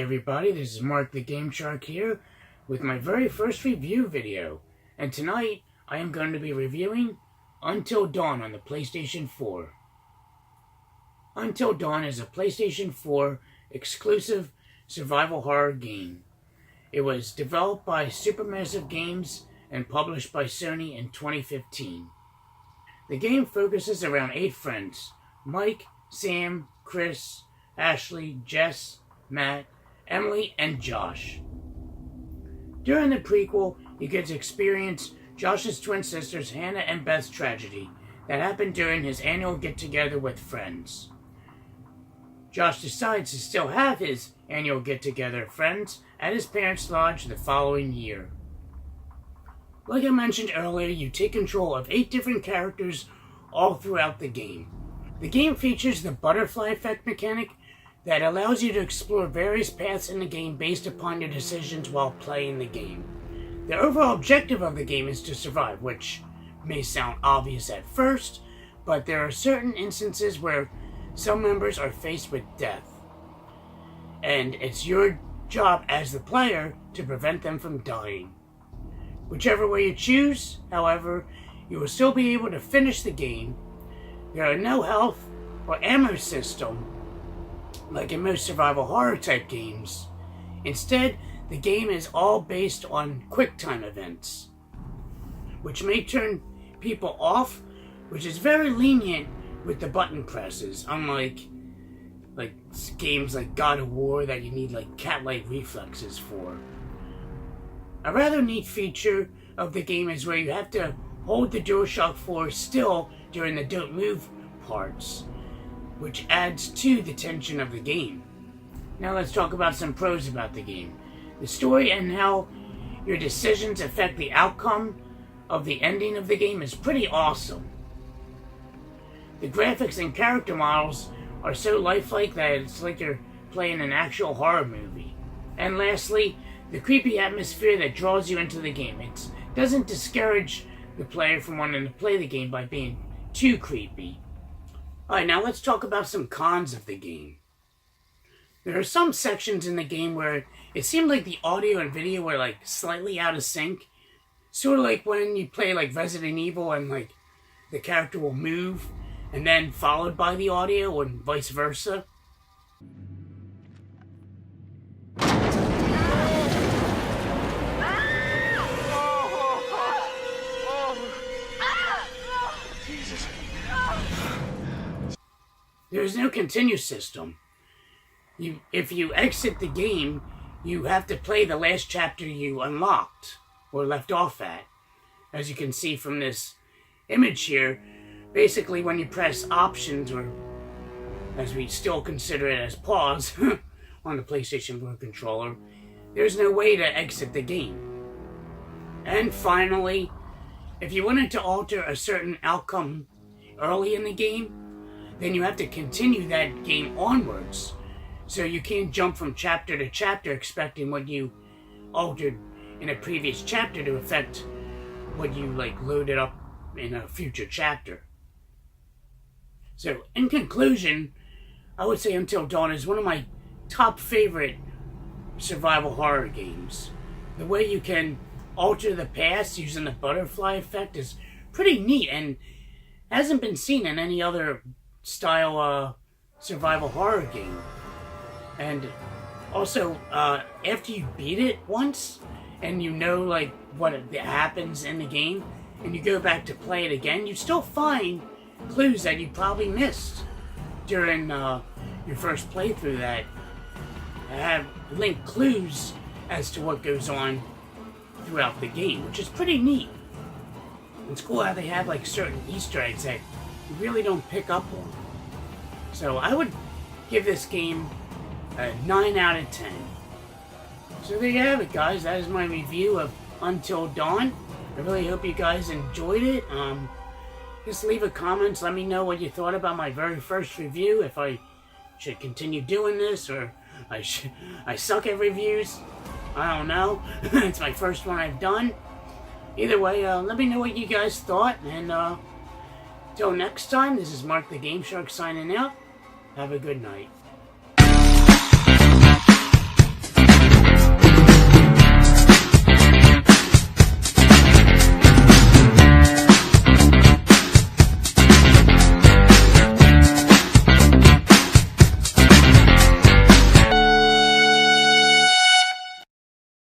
everybody, this is Mark the Game Shark here with my very first review video. And tonight, I am going to be reviewing Until Dawn on the PlayStation 4. Until Dawn is a PlayStation 4 exclusive survival horror game. It was developed by Supermassive Games and published by Sony in 2015. The game focuses around 8 friends: Mike, Sam, Chris, Ashley, Jess, Matt, Emily, and Josh. During the prequel, you get to experience Josh's twin sisters Hannah and Beth's tragedy that happened during his annual get-together with friends. Josh decides to still have his annual get-together of friends at his parents' lodge the following year. Like I mentioned earlier, you take control of 8 different characters all throughout the game. The game features the butterfly effect mechanic that allows you to explore various paths in the game based upon your decisions while playing the game. The overall objective of the game is to survive, which may sound obvious at first, but there are certain instances where some members are faced with death, and it's your job as the player to prevent them from dying. Whichever way you choose, however, you will still be able to finish the game. There are no health or ammo system like in most survival horror type games. Instead, the game is all based on QuickTime events, which may turn people off, which is very lenient with the button presses, unlike games like God of War that you need cat-like reflexes for. A rather neat feature of the game is where you have to hold the DualShock 4 still during the don't move parts, which adds to the tension of the game. Now let's talk about some pros about the game. The story and how your decisions affect the outcome of the ending of the game is pretty awesome. The graphics and character models are so lifelike that it's like you're playing an actual horror movie. And lastly, the creepy atmosphere that draws you into the game. It doesn't discourage the player from wanting to play the game by being too creepy. Alright, now let's talk about some cons of the game. There are some sections in the game where it seemed like the audio and video were slightly out of sync. Sort of like when you play Resident Evil and the character will move and then followed by the audio, and vice versa. There's no continue system. If you exit the game, you have to play the last chapter you unlocked or left off at. As you can see from this image here, basically when you press options, or as we still consider it as pause on the PlayStation 4 controller, there's no way to exit the game. And finally, if you wanted to alter a certain outcome early in the game, then you have to continue that game onwards. So you can't jump from chapter to chapter expecting what you altered in a previous chapter to affect what you loaded up in a future chapter. So in conclusion, I would say Until Dawn is one of my top favorite survival horror games. The way you can alter the past using the butterfly effect is pretty neat and hasn't been seen in any other style survival horror game. And also, after you beat it once and you know what happens in the game and you go back to play it again, you still find clues that you probably missed during your first playthrough that have linked clues as to what goes on throughout the game, which is pretty neat. It's cool how they have certain Easter eggs that you really don't pick up on. So I would give this game a 9 out of 10. So there you have it, guys. That is my review of Until Dawn. I really hope you guys enjoyed it. Just leave a comment. Let me know what you thought about my very first review. If I should continue doing this, or I suck at reviews. I don't know. It's my first one I've done. Either way, let me know what you guys thought. And till next time, this is Mark the Game Shark signing out. Have a good night.